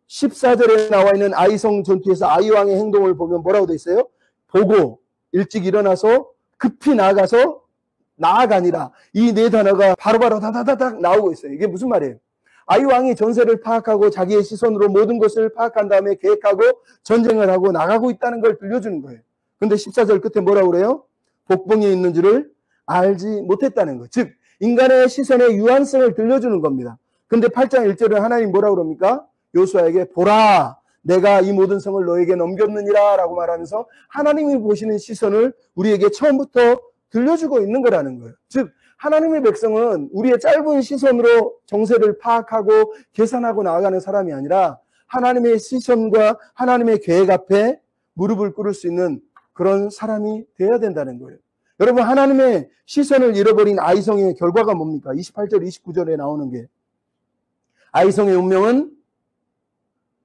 14절에 나와 있는 아이성 전투에서 아이 왕의 행동을 보면 뭐라고 돼 있어요? 보고 일찍 일어나서 급히 나아가니라. 이 네 단어가 바로바로 다다다닥 나오고 있어요. 이게 무슨 말이에요? 아이 왕이 전세를 파악하고 자기의 시선으로 모든 것을 파악한 다음에 계획하고 전쟁을 하고 나가고 있다는 걸 들려주는 거예요. 근데 14절 끝에 뭐라고 그래요? 복봉이 있는 줄을 알지 못했다는 거. 즉 인간의 시선의 유한성을 들려주는 겁니다. 근데 8장 1절에 하나님 뭐라고 그럽니까? 요수아에게 보라 내가 이 모든 성을 너에게 넘겼느니라 라고 말하면서 하나님이 보시는 시선을 우리에게 처음부터 들려주고 있는 거라는 거예요. 즉 하나님의 백성은 우리의 짧은 시선으로 정세를 파악하고 계산하고 나아가는 사람이 아니라 하나님의 시선과 하나님의 계획 앞에 무릎을 꿇을 수 있는 그런 사람이 되어야 된다는 거예요. 여러분 하나님의 시선을 잃어버린 아이성의 결과가 뭡니까? 28절 29절에 나오는 게 아이성의 운명은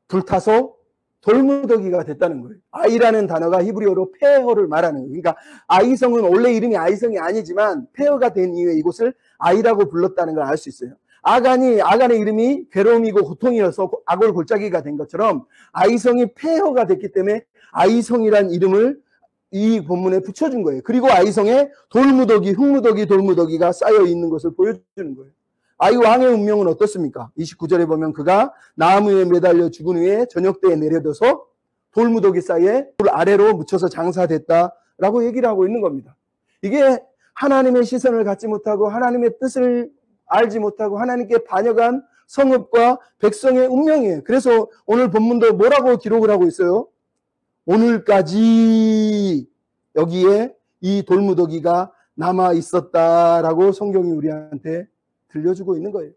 불타서 돌무더기가 됐다는 거예요. 아이라는 단어가 히브리어로 폐허를 말하는 거예요. 그러니까 아이성은 원래 이름이 아이성이 아니지만 폐허가 된 이후에 이곳을 아이라고 불렀다는 걸 알 수 있어요. 아간의 이름이 괴로움이고 고통이어서 아골 골짜기가 된 것처럼 아이성이 폐허가 됐기 때문에 아이성이란 이름을 이 본문에 붙여준 거예요. 그리고 아이성에 돌무더기, 흙무더기, 돌무더기가 쌓여 있는 것을 보여주는 거예요. 아이 왕의 운명은 어떻습니까? 29절에 보면 그가 나무에 매달려 죽은 후에 저녁때에 내려둬서 돌무더기 사이에 돌 아래로 묻혀서 장사됐다라고 얘기를 하고 있는 겁니다. 이게 하나님의 시선을 갖지 못하고 하나님의 뜻을 알지 못하고 하나님께 반역한 성읍과 백성의 운명이에요. 그래서 오늘 본문도 뭐라고 기록을 하고 있어요? 오늘까지 여기에 이 돌무더기가 남아 있었다라고 성경이 우리한테 들려주고 있는 거예요.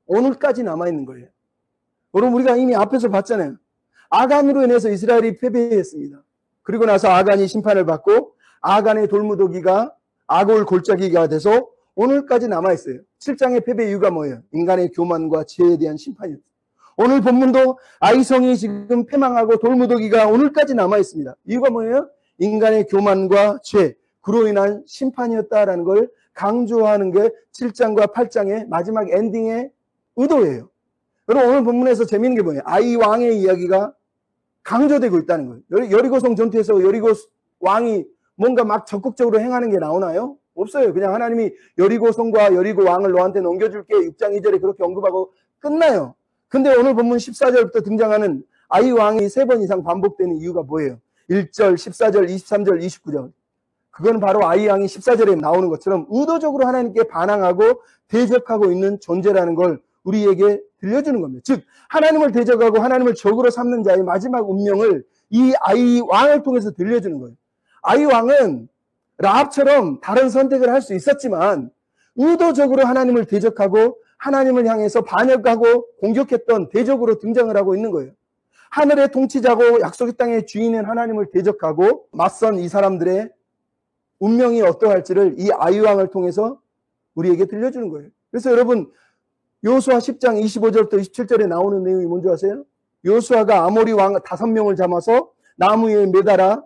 오늘까지 남아 있는 거예요. 여러분, 우리가 이미 앞에서 봤잖아요. 아간으로 인해서 이스라엘이 패배했습니다. 그리고 나서 아간이 심판을 받고 아간의 돌무더기가 아골 골짜기가 돼서 오늘까지 남아 있어요. 7장의 패배 이유가 뭐예요? 인간의 교만과 죄에 대한 심판이었어요. 오늘 본문도 아이성이 지금 패망하고 돌무더기가 오늘까지 남아 있습니다. 이유가 뭐예요? 인간의 교만과 죄, 그로 인한 심판이었다라는 걸 강조하는 게 7장과 8장의 마지막 엔딩의 의도예요. 여러분, 오늘 본문에서 재미있는 게 뭐예요? 아이 왕의 이야기가 강조되고 있다는 거예요. 여리고성 전투에서 여리고 왕이 뭔가 막 적극적으로 행하는 게 나오나요? 없어요. 그냥 하나님이 여리고성과 여리고 왕을 너한테 넘겨줄게 6장 2절에 그렇게 언급하고 끝나요. 근데 오늘 본문 14절부터 등장하는 아이 왕이 3번 이상 반복되는 이유가 뭐예요? 1절, 14절, 23절, 29절. 그건 바로 아이 왕이 14절에 나오는 것처럼 의도적으로 하나님께 반항하고 대적하고 있는 존재라는 걸 우리에게 들려주는 겁니다. 즉 하나님을 대적하고 하나님을 적으로 삼는 자의 마지막 운명을 이 아이 왕을 통해서 들려주는 거예요. 아이 왕은 라합처럼 다른 선택을 할 수 있었지만 의도적으로 하나님을 대적하고 하나님을 향해서 반역하고 공격했던 대적으로 등장을 하고 있는 거예요. 하늘의 통치자고 약속의 땅의 주인인 하나님을 대적하고 맞선 이 사람들의 운명이 어떠할지를 이 아이 왕을 통해서 우리에게 들려주는 거예요. 그래서 여러분, 여호수아 10장 25절부터 27절에 나오는 내용이 뭔지 아세요? 여호수아가 아모리 왕 5명을 잡아서 나무 위에 매달아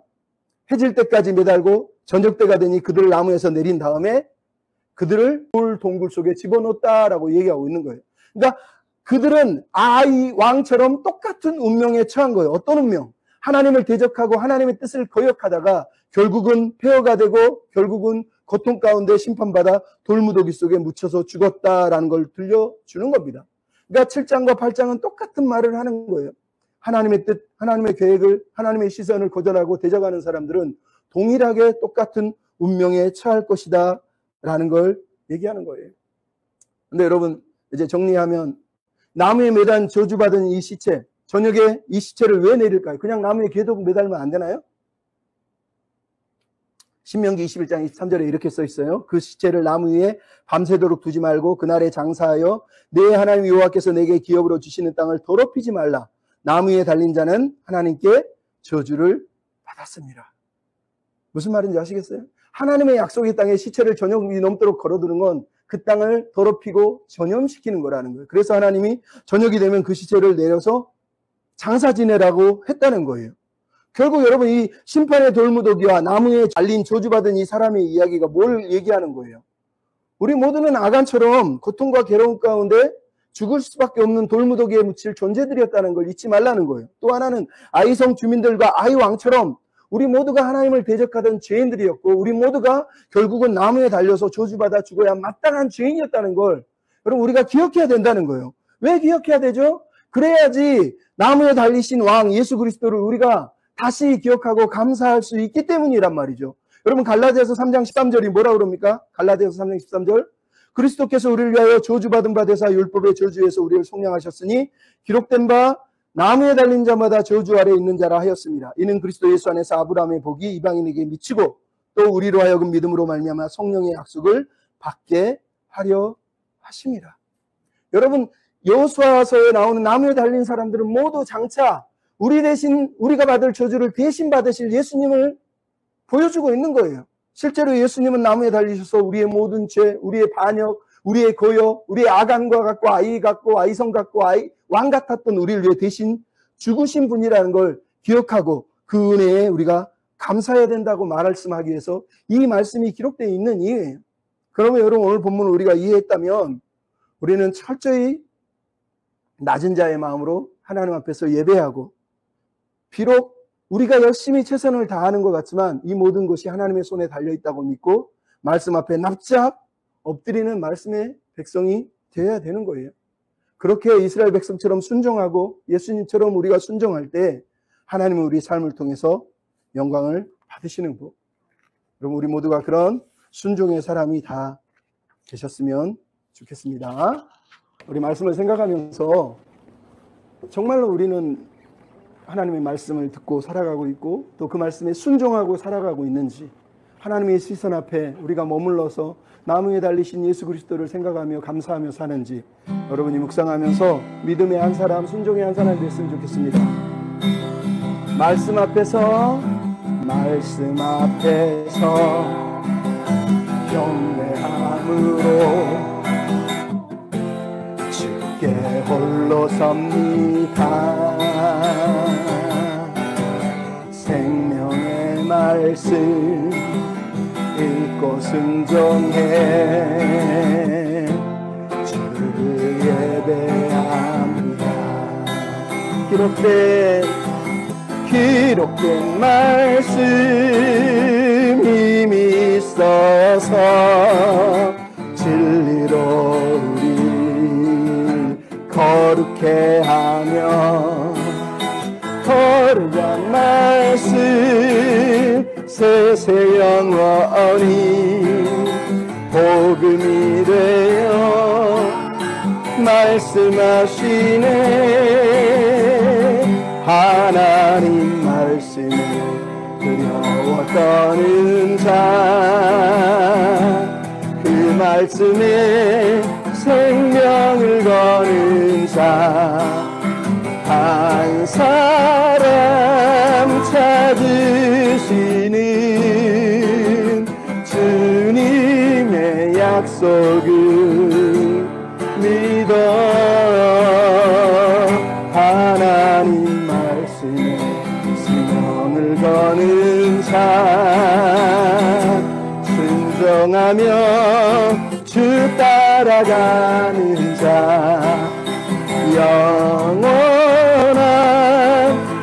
해질 때까지 매달고 저녁 때가 되니 그들을 나무에서 내린 다음에 그들을 돌 동굴 속에 집어넣었다라고 얘기하고 있는 거예요. 그러니까 그들은 아이 왕처럼 똑같은 운명에 처한 거예요. 어떤 운명? 하나님을 대적하고 하나님의 뜻을 거역하다가 결국은 폐허가 되고 결국은 고통 가운데 심판받아 돌무더기 속에 묻혀서 죽었다라는 걸 들려주는 겁니다. 그러니까 7장과 8장은 똑같은 말을 하는 거예요. 하나님의 뜻, 하나님의 계획을, 하나님의 시선을 거절하고 대적하는 사람들은 동일하게 똑같은 운명에 처할 것이다 라는 걸 얘기하는 거예요. 근데 여러분, 이제 정리하면 나무에 매단 저주받은 이 시체, 저녁에 이 시체를 왜 내릴까요? 그냥 나무에 계속 매달면 안 되나요? 신명기 21장 23절에 이렇게 써 있어요. 그 시체를 나무 위에 밤새도록 두지 말고 그날에 장사하여 내 하나님 여호와께서 내게 기업으로 주시는 땅을 더럽히지 말라. 나무 위에 달린 자는 하나님께 저주를 받았습니다. 무슨 말인지 아시겠어요? 하나님의 약속의 땅에 시체를 저녁이 넘도록 걸어두는 건 그 땅을 더럽히고 전염시키는 거라는 거예요. 그래서 하나님이 저녁이 되면 그 시체를 내려서 장사 지내라고 했다는 거예요. 결국 여러분, 이 심판의 돌무더기와 나무에 잘린 저주받은 이 사람의 이야기가 뭘 얘기하는 거예요? 우리 모두는 아간처럼 고통과 괴로움 가운데 죽을 수밖에 없는 돌무더기에 묻힐 존재들이었다는 걸 잊지 말라는 거예요. 또 하나는 아이성 주민들과 아이 왕처럼 우리 모두가 하나님을 대적하던 죄인들이었고 우리 모두가 결국은 나무에 달려서 저주받아 죽어야 마땅한 죄인이었다는 걸 여러분 우리가 기억해야 된다는 거예요. 왜 기억해야 되죠? 그래야지 나무에 달리신 왕 예수 그리스도를 우리가 다시 기억하고 감사할 수 있기 때문이란 말이죠. 여러분, 갈라디아서 3장 13절이 뭐라고 그럽니까? 갈라디아서 3장 13절. 그리스도께서 우리를 위하여 저주받은 바 되사 율법의 저주에서 우리를 속량하셨으니 기록된 바 나무에 달린 자마다 저주 아래 있는 자라 하였습니다. 이는 그리스도 예수 안에서 아브라함의 복이 이방인에게 미치고 또 우리로 하여금 믿음으로 말미암아 성령의 약속을 받게 하려 하십니다. 여러분, 여호수아서에 나오는 나무에 달린 사람들은 모두 장차 우리 대신 우리가 받을 저주를 대신 받으실 예수님을 보여주고 있는 거예요. 실제로 예수님은 나무에 달리셔서 우리의 모든 죄, 우리의 반역, 우리의 거역, 우리의 아간과 같고 아이 같고 아이성 같고 왕 같았던 우리를 위해 대신 죽으신 분이라는 걸 기억하고 그 은혜에 우리가 감사해야 된다고 말씀하기 위해서 이 말씀이 기록되어 있는 이유예요. 그러면 여러분, 오늘 본문을 우리가 이해했다면 우리는 철저히 낮은 자의 마음으로 하나님 앞에서 예배하고 비록 우리가 열심히 최선을 다하는 것 같지만 이 모든 것이 하나님의 손에 달려있다고 믿고 말씀 앞에 납작 엎드리는 말씀의 백성이 되어야 되는 거예요. 그렇게 이스라엘 백성처럼 순종하고 예수님처럼 우리가 순종할 때 하나님은 우리 삶을 통해서 영광을 받으시는 것. 여러분, 우리 모두가 그런 순종의 사람이 다 되셨으면 좋겠습니다. 우리 말씀을 생각하면서 정말로 우리는 하나님의 말씀을 듣고 살아가고 있고 또 그 말씀에 순종하고 살아가고 있는지, 하나님의 시선 앞에 우리가 머물러서 나무에 달리신 예수 그리스도를 생각하며 감사하며 사는지 여러분이 묵상하면서 믿음의 한 사람, 순종의 한 사람이 됐으면 좋겠습니다. 말씀 앞에서 경배함으로 주께 홀로 섭니다. 생명의 말씀 읽고 순종해 주를 예배합니다. 기록된 말씀 힘이 있어서 진리로 우리 거룩해 하며 거룩한 말씀 세세 영원히 복음이 되어 말씀하시네. 하나님 말씀을 두려워 떠는 자, 그 말씀에 생명을 거는 자, 한 사람 찾으시는 주님의 약속을 믿어 하나님 말씀에 생명을 거는 자, 순종하며 주 따라가는 자, 영원한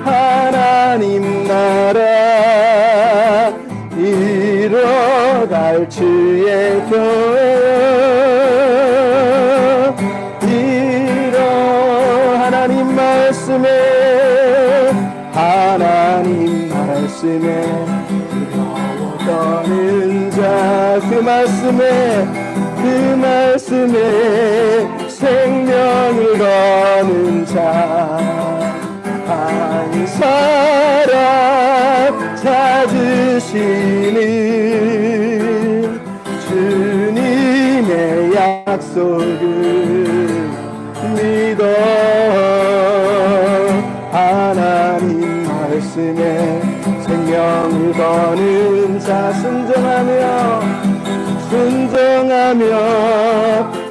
하나님 나라 이뤄갈 주의 교회 이뤄 하나님 말씀에 두려워 떠는 자, 그 말씀에 생명을 거는 자, 한 사람 찾으시는 주님의 약속을 믿어 하나님 말씀에 생명을 거는 자, 순종하며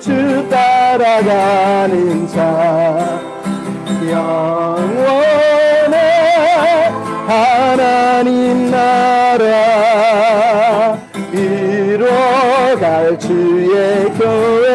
주 따라가는 자, 영원한 하나님 나라 이뤄갈 주의 교회